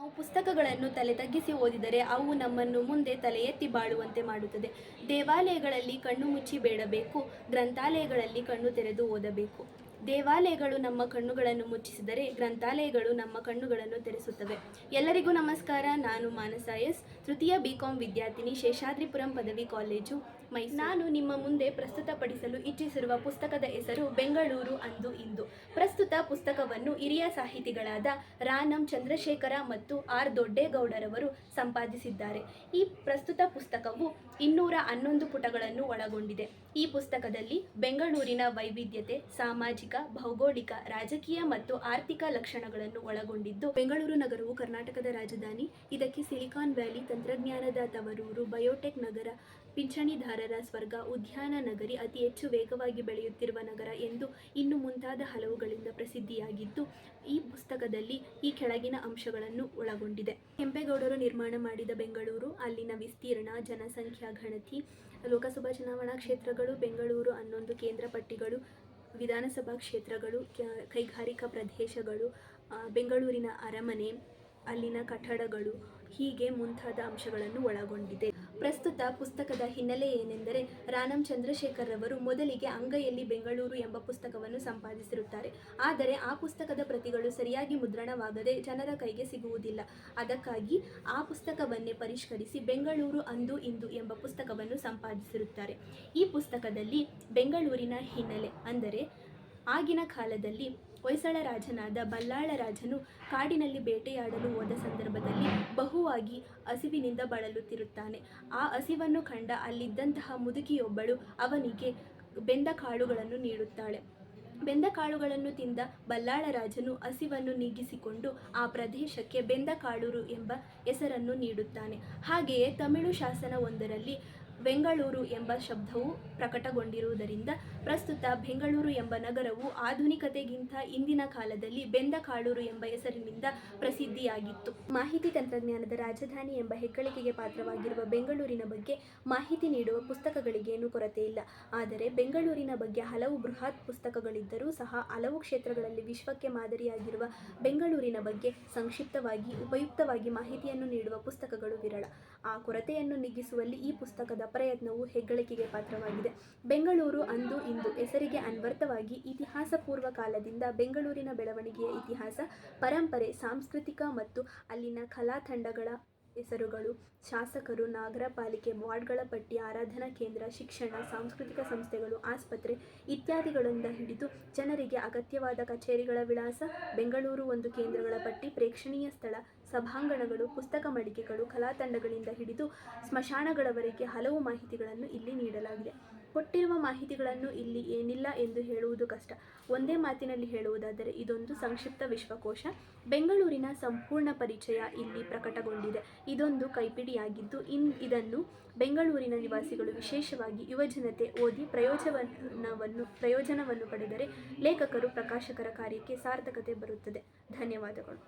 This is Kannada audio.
ನಾವು ಪುಸ್ತಕಗಳನ್ನು ತಲೆ ತಗ್ಗಿಸಿ ಓದಿದರೆ ಅವು ನಮ್ಮನ್ನು ಮುಂದೆ ತಲೆ ಎತ್ತಿ ಬಾಳುವಂತೆ ಮಾಡುತ್ತದೆ. ದೇವಾಲಯಗಳಲ್ಲಿ ಕಣ್ಣು ಮುಚ್ಚಿ ಬೇಡಬೇಕು, ಗ್ರಂಥಾಲಯಗಳಲ್ಲಿ ಕಣ್ಣು ತೆರೆದು ಓದಬೇಕು. ದೇವಾಲಯಗಳು ನಮ್ಮ ಕಣ್ಣುಗಳನ್ನು ಮುಚ್ಚಿಸಿದರೆ ಗ್ರಂಥಾಲಯಗಳು ನಮ್ಮ ಕಣ್ಣುಗಳನ್ನು ತೆರೆಸುತ್ತವೆ. ಎಲ್ಲರಿಗೂ ನಮಸ್ಕಾರ. ನಾನು ಮಾನಸ ಎಸ್, ತೃತೀಯ BCom ವಿದ್ಯಾರ್ಥಿನಿ, ಶೇಷಾದ್ರಿಪುರಂ ಪದವಿ ಕಾಲೇಜು, ಮೈಸೂರು. ನಾನು ನಿಮ್ಮ ಮುಂದೆ ಪ್ರಸ್ತುತಪಡಿಸಲು ಇಚ್ಛಿಸಿರುವ ಪುಸ್ತಕದ ಹೆಸರು ಬೆಂಗಳೂರು ಅಂದು ಇಂದು. ಪ್ರಸ್ತುತ ಪುಸ್ತಕವನ್ನು ಹಿರಿಯ ಸಾಹಿತಿಗಳಾದ ರಾ.ನಂ. ಚಂದ್ರಶೇಖರ ಮತ್ತು ಆರ್. ದೊಡ್ಡೇಗೌಡರವರು ಸಂಪಾದಿಸಿದ್ದಾರೆ. ಈ ಪ್ರಸ್ತುತ ಪುಸ್ತಕವು 211 ಪುಟಗಳನ್ನು ಒಳಗೊಂಡಿದೆ. ಈ ಪುಸ್ತಕದಲ್ಲಿ ಬೆಂಗಳೂರಿನ ವೈವಿಧ್ಯತೆ, ಸಾಮಾಜಿಕ, ಭೌಗೋಳಿಕ, ರಾಜಕೀಯ ಮತ್ತು ಆರ್ಥಿಕ ಲಕ್ಷಣಗಳನ್ನು ಒಳಗೊಂಡಿದ್ದು, ಬೆಂಗಳೂರು ನಗರವು ಕರ್ನಾಟಕದ ರಾಜಧಾನಿ, ಇದಕ್ಕೆ ಸಿಲಿಕಾನ್ ವ್ಯಾಲಿ, ತಂತ್ರಜ್ಞಾನದ ತವರೂರು, ಬಯೋಟೆಕ್ ನಗರ, ಪಿಂಚಣಿದಾರರ ಸ್ವರ್ಗ, ಉದ್ಯಾನ ನಗರಿ, ಅತಿ ಹೆಚ್ಚು ವೇಗವಾಗಿ ಬೆಳೆಯುತ್ತಿರುವ ನಗರ ಎಂದು ಇನ್ನು ಮುಂತಾದ ಹಲವುಗಳಿಂದ ಪ್ರಸಿದ್ಧಿಯಾಗಿದ್ದು, ಈ ಪುಸ್ತಕದಲ್ಲಿ ಈ ಕೆಳಗಿನ ಅಂಶಗಳನ್ನು ಒಳಗೊಂಡಿದೆ. ಕೆಂಪೇಗೌಡರು ನಿರ್ಮಾಣ ಮಾಡಿದ ಬೆಂಗಳೂರು, ಅಲ್ಲಿನ ವಿಸ್ತೀರ್ಣ, ಜನಸಂಖ್ಯಾ ಗಣತಿ, ಲೋಕಸಭಾ ಚುನಾವಣಾ ಕ್ಷೇತ್ರಗಳು, ಬೆಂಗಳೂರು 11 ಕೇಂದ್ರ ಪಟ್ಟಿಗಳು, ವಿಧಾನಸಭಾ ಕ್ಷೇತ್ರಗಳು, ಕೈಗಾರಿಕಾ ಪ್ರದೇಶಗಳು, ಬೆಂಗಳೂರಿನ ಅರಮನೆ, ಅಲ್ಲಿನ ಕಟ್ಟಡಗಳು, ಹೀಗೆ ಮುಂತಾದ ಅಂಶಗಳನ್ನು ಒಳಗೊಂಡಿದೆ. ಪ್ರಸ್ತುತ ಪುಸ್ತಕದ ಹಿನ್ನೆಲೆ ಏನೆಂದರೆ, ರಾ.ನಂ. ಚಂದ್ರಶೇಖರರವರು ಮೊದಲಿಗೆ ಅಂಗೈಯಲ್ಲಿ ಬೆಂಗಳೂರು ಎಂಬ ಪುಸ್ತಕವನ್ನು ಸಂಪಾದಿಸಿರುತ್ತಾರೆ. ಆದರೆ ಆ ಪುಸ್ತಕದ ಪ್ರತಿಗಳು ಸರಿಯಾಗಿ ಮುದ್ರಣವಾಗದೆ ಜನರ ಕೈಗೆ ಸಿಗುವುದಿಲ್ಲ. ಅದಕ್ಕಾಗಿ ಆ ಪುಸ್ತಕವನ್ನೇ ಪರಿಷ್ಕರಿಸಿ ಬೆಂಗಳೂರು ಅಂದು ಇಂದು ಎಂಬ ಪುಸ್ತಕವನ್ನು ಸಂಪಾದಿಸಿರುತ್ತಾರೆ. ಈ ಪುಸ್ತಕದಲ್ಲಿ ಬೆಂಗಳೂರಿನ ಹಿನ್ನೆಲೆ ಅಂದರೆ, ಆಗಿನ ಕಾಲದಲ್ಲಿ ಹೊಯ್ಸಳ ರಾಜನಾದ ಬಲ್ಲಾಳ ರಾಜನು ಕಾಡಿನಲ್ಲಿ ಬೇಟೆಯಾಡಲು ಹೋದ ಸಂದರ್ಭದಲ್ಲಿ ಬಹುವಾಗಿ ಹಸಿವಿನಿಂದ ಬಳಲುತ್ತಿರುತ್ತಾನೆ. ಆ ಹಸಿವನ್ನು ಕಂಡ ಅಲ್ಲಿದ್ದಂತಹ ಮುದುಕಿಯೊಬ್ಬಳು ಅವನಿಗೆ ಬೆಂದ ಕಾಳುಗಳನ್ನು ನೀಡುತ್ತಾಳೆ. ಬೆಂದ ಕಾಳುಗಳನ್ನು ತಿಂದ ಬಲ್ಲಾಳ ರಾಜನು ಹಸಿವನ್ನು ನೀಗಿಸಿಕೊಂಡು ಆ ಪ್ರದೇಶಕ್ಕೆ ಬೆಂದಕಾಳೂರು ಎಂಬ ಹೆಸರನ್ನು ನೀಡುತ್ತಾನೆ. ಹಾಗೆಯೇ ತಮಿಳು ಶಾಸನವೊಂದರಲ್ಲಿ ಬೆಂಗಳೂರು ಎಂಬ ಶಬ್ದವು ಪ್ರಕಟಗೊಂಡಿರುವುದರಿಂದ ಪ್ರಸ್ತುತ ಬೆಂಗಳೂರು ಎಂಬ ನಗರವು ಆಧುನಿಕತೆಗಿಂತ ಇಂದಿನ ಕಾಲದಲ್ಲಿ ಬೆಂದಕಾಳೂರು ಎಂಬ ಹೆಸರಿನಿಂದ ಪ್ರಸಿದ್ಧಿಯಾಗಿತ್ತು. ಮಾಹಿತಿ ತಂತ್ರಜ್ಞಾನದ ರಾಜಧಾನಿ ಎಂಬ ಹೆಗ್ಗಳಿಕೆಗೆ ಪಾತ್ರವಾಗಿರುವ ಬೆಂಗಳೂರಿನ ಬಗ್ಗೆ ಮಾಹಿತಿ ನೀಡುವ ಪುಸ್ತಕಗಳಿಗೇನೂ ಕೊರತೆ ಇಲ್ಲ. ಆದರೆ ಬೆಂಗಳೂರಿನ ಬಗ್ಗೆ ಹಲವು ಬೃಹತ್ ಪುಸ್ತಕಗಳಿದ್ದರೂ ಸಹ ಹಲವು ಕ್ಷೇತ್ರಗಳಲ್ಲಿ ವಿಶ್ವಕ್ಕೆ ಮಾದರಿಯಾಗಿರುವ ಬೆಂಗಳೂರಿನ ಬಗ್ಗೆ ಸಂಕ್ಷಿಪ್ತವಾಗಿ, ಉಪಯುಕ್ತವಾಗಿ ಮಾಹಿತಿಯನ್ನು ನೀಡುವ ಪುಸ್ತಕಗಳು ವಿರಳ. ಆ ಕೊರತೆಯನ್ನು ನೀಗಿಸುವಲ್ಲಿ ಈ ಪುಸ್ತಕದ ಪ್ರಯತ್ನವು ಹೆಗ್ಗಳಿಕೆಗೆ ಪಾತ್ರವಾಗಿದೆ. ಬೆಂಗಳೂರು ಅಂದು ಇಂದು ಹೆಸರಿಗೆ ಅನ್ವರ್ಥವಾಗಿ ಇತಿಹಾಸ ಪೂರ್ವ ಕಾಲದಿಂದ ಬೆಂಗಳೂರಿನ ಬೆಳವಣಿಗೆಯ ಇತಿಹಾಸ, ಪರಂಪರೆ, ಸಾಂಸ್ಕೃತಿಕ ಮತ್ತು ಅಲ್ಲಿನ ಕಲಾ ತಂಡಗಳ ಹೆಸರುಗಳು, ಶಾಸಕರು, ನಗರ ಪಾಲಿಕೆ, ವಾರ್ಡ್ಗಳ ಪಟ್ಟಿ, ಆರಾಧನಾ ಕೇಂದ್ರ, ಶಿಕ್ಷಣ, ಸಾಂಸ್ಕೃತಿಕ ಸಂಸ್ಥೆಗಳು, ಆಸ್ಪತ್ರೆ ಇತ್ಯಾದಿಗಳಿಂದ ಹಿಡಿದು ಜನರಿಗೆ ಅಗತ್ಯವಾದ ಕಚೇರಿಗಳ ವಿಳಾಸ, ಬೆಂಗಳೂರು ಒಂದು ಕೇಂದ್ರಗಳ ಪಟ್ಟಿ, ಪ್ರೇಕ್ಷಣೀಯ ಸ್ಥಳ, ಸಭಾಂಗಣಗಳು, ಪುಸ್ತಕ ಮಳಿಗೆಗಳು, ಕಲಾತಂಡಗಳಿಂದ ಹಿಡಿದು ಸ್ಮಶಾನಗಳವರೆಗೆ ಹಲವು ಮಾಹಿತಿಗಳನ್ನು ಇಲ್ಲಿ ನೀಡಲಾಗಿದೆ. ಕೊಟ್ಟಿರುವ ಮಾಹಿತಿಗಳನ್ನು ಇಲ್ಲಿ ಏನಿಲ್ಲ ಎಂದು ಹೇಳುವುದು ಕಷ್ಟ. ಒಂದೇ ಮಾತಿನಲ್ಲಿ ಹೇಳುವುದಾದರೆ ಇದೊಂದು ಸಂಕ್ಷಿಪ್ತ ವಿಶ್ವಕೋಶ. ಬೆಂಗಳೂರಿನ ಸಂಪೂರ್ಣ ಪರಿಚಯ ಇಲ್ಲಿ ಪ್ರಕಟಗೊಂಡಿದೆ. ಇದೊಂದು ಕೈಪಿಡಿಯಾಗಿದ್ದು ಇದನ್ನು ಬೆಂಗಳೂರಿನ ನಿವಾಸಿಗಳು, ವಿಶೇಷವಾಗಿ ಯುವಜನತೆ ಓದಿ ಪ್ರಯೋಜನವನ್ನು ಪಡೆದರೆ ಲೇಖಕರು, ಪ್ರಕಾಶಕರ ಕಾರ್ಯಕ್ಕೆ ಸಾರ್ಥಕತೆ ಬರುತ್ತದೆ. ಧನ್ಯವಾದಗಳು.